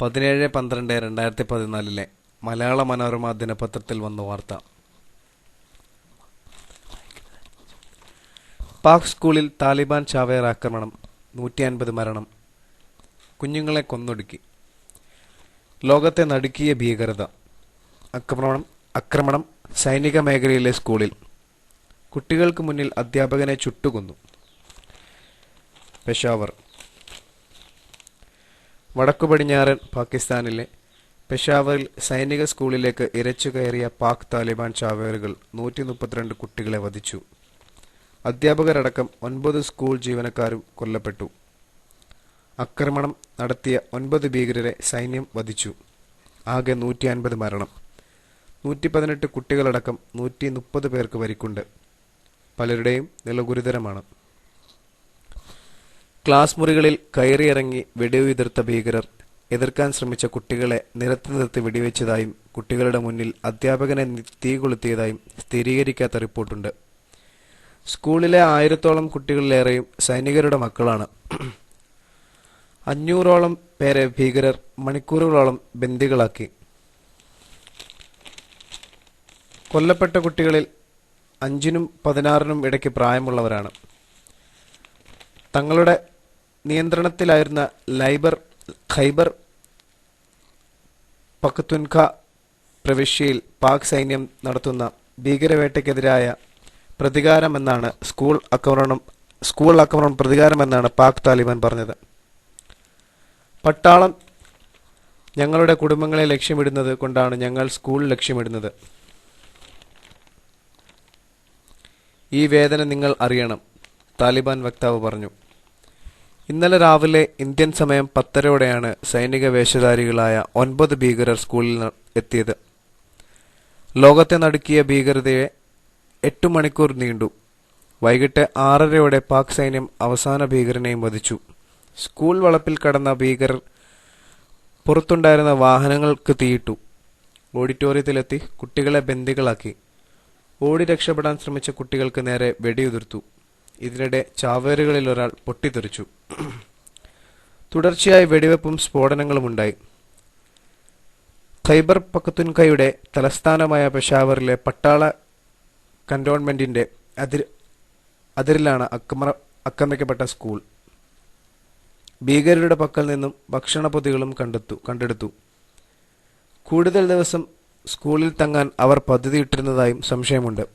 17-12-2014 മലയാള മനോരമ ദിനപത്രത്തിൽ വന്ന വാർത്ത. പാക് സ്കൂളിൽ താലിബാൻ ചാവേർ ആക്രമണം, 150 മരണം, കുഞ്ഞുങ്ങളെ കൊന്നൊടുക്കി. ലോകത്തെ നടുക്കിയ ഭീകരത. ആക്രമണം സൈനിക മേഖലയിലെ സ്കൂളിൽ. കുട്ടികൾക്ക് മുന്നിൽ അധ്യാപകനെ ചുട്ടുകൊന്നു. പെഷാവർ. വടക്കുപടിഞ്ഞാറൻ പാകിസ്ഥാനിലെ പെഷാവറിൽ സൈനിക സ്കൂളിലേക്ക് ഇരച്ചു കയറിയ പാക് താലിബാൻ ചാവേറുകൾ 132 കുട്ടികളെ വധിച്ചു. അധ്യാപകരടക്കം 9 സ്കൂൾ ജീവനക്കാരും കൊല്ലപ്പെട്ടു. ആക്രമണം നടത്തിയ 9 ഭീകരരെ സൈന്യം വധിച്ചു. ആകെ 150 മരണം. 118 കുട്ടികളടക്കം 130 പേർക്ക് പരിക്കുണ്ട്. പലരുടെയും നില ഗുരുതരമാണ്. ക്ലാസ് മുറികളിൽ കയറിയിറങ്ങി വെടിയുതിർത്ത ഭീകരർ എതിർക്കാൻ ശ്രമിച്ച കുട്ടികളെ നിരത്തി നിർത്തി വെടിവെച്ചതായും കുട്ടികളുടെ മുന്നിൽ അധ്യാപകനെ തീ കൊളുത്തിയതായും സ്ഥിരീകരിക്കാത്ത റിപ്പോർട്ടുണ്ട്. സ്കൂളിലെ 1000-ഓളം കുട്ടികളിലേറെയും സൈനികരുടെ മക്കളാണ്. 500-ഓളം പേരെ ഭീകരർ മണിക്കൂറുകളോളം ബന്ദികളാക്കി. കൊല്ലപ്പെട്ട കുട്ടികളിൽ 5-നും 16-നും ഇടയ്ക്ക് പ്രായമുള്ളവരാണ്. തങ്ങളുടെ നിയന്ത്രണത്തിലായിരുന്ന ഖൈബർ പഖ്തുൻഖ പ്രവിശ്യയിൽ പാക് സൈന്യം നടത്തുന്ന ഭീകരവേട്ടയ്ക്കെതിരായ പ്രതികാരമെന്നാണ് സ്കൂൾ ആക്രമണം പ്രതികാരമെന്നാണ് പാക് താലിബാൻ പറഞ്ഞത്. പട്ടാളം ഞങ്ങളുടെ കുടുംബങ്ങളെ ലക്ഷ്യമിടുന്നത് കൊണ്ടാണ് ഞങ്ങൾ സ്കൂൾ ലക്ഷ്യമിടുന്നത്. ഈ വേദന നിങ്ങൾ അറിയണം, താലിബാൻ വക്താവ് പറഞ്ഞു. ഇന്നലെ രാവിലെ ഇന്ത്യൻ സമയം 10:30-ഓടെയാണ് സൈനിക വേഷധാരികളായ 9 ഭീകരർ സ്കൂളിൽ എത്തിയത്. ലോകത്തെ നടുക്കിയ ഭീകരതയെ 8 മണിക്കൂർ നീണ്ടു. വൈകിട്ട് 6:30-ഓടെ പാക് സൈന്യം അവസാന ഭീകരനെയും വധിച്ചു. സ്കൂൾ വളപ്പിൽ കടന്ന ഭീകരർ പുറത്തുണ്ടായിരുന്ന വാഹനങ്ങൾക്ക് തീയിട്ടു. ഓഡിറ്റോറിയത്തിലെത്തി കുട്ടികളെ ബന്ദികളാക്കി. ഓടി രക്ഷപ്പെടാൻ ശ്രമിച്ച കുട്ടികൾക്ക് നേരെ വെടിയുതിർത്തു. ഇതിനിടെ ചാവേറുകളിൽ ഒരാൾ പൊട്ടിത്തെറിച്ചു. തുടർച്ചയായി വെടിവെപ്പും സ്ഫോടനങ്ങളുമുണ്ടായി. ഖൈബർ പഖ്തുൻഖയുടെ തലസ്ഥാനമായ പെഷാവറിലെ പട്ടാള കന്റോൺമെന്റിന്റെ അതിരിലാണ് ആക്രമിക്കപ്പെട്ട സ്കൂൾ. ഭീകരരുടെ പക്കൽ നിന്നും ഭക്ഷണപ്പൊതികളും കണ്ടെടുത്തു. കൂടുതൽ ദിവസം സ്കൂളിൽ തങ്ങാൻ അവർ പദ്ധതിയിട്ടിരുന്നതായും സംശയമുണ്ട്.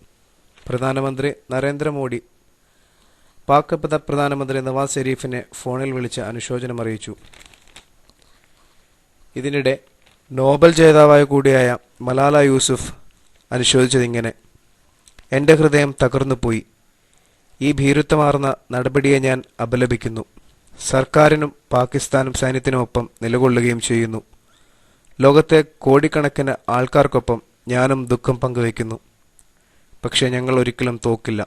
പ്രധാനമന്ത്രി നരേന്ദ്രമോദി പാക് പ്രധാനമന്ത്രി നവാസ് ഷെരീഫിനെ ഫോണിൽ വിളിച്ച് അനുശോചനം അറിയിച്ചു. ഇതിനിടെ നോബൽ ജേതാവായ കൂടിയായ മലാല യൂസുഫ് അനുശോചിച്ചതിങ്ങനെ: എൻ്റെ ഹൃദയം തകർന്നുപോയി. ഈ ഭീരുത്വമാർന്ന നടപടിയെ ഞാൻ അപലപിക്കുന്നു. സർക്കാരിനും പാകിസ്ഥാനും സൈന്യത്തിനുമൊപ്പം നിലകൊള്ളുകയും ചെയ്യുന്നു. ലോകത്തെ കോടിക്കണക്കിന് ആൾക്കാർക്കൊപ്പം ഞാനും ദുഃഖം പങ്കുവയ്ക്കുന്നു. പക്ഷേ ഞങ്ങൾ ഒരിക്കലും തോക്കില്ല.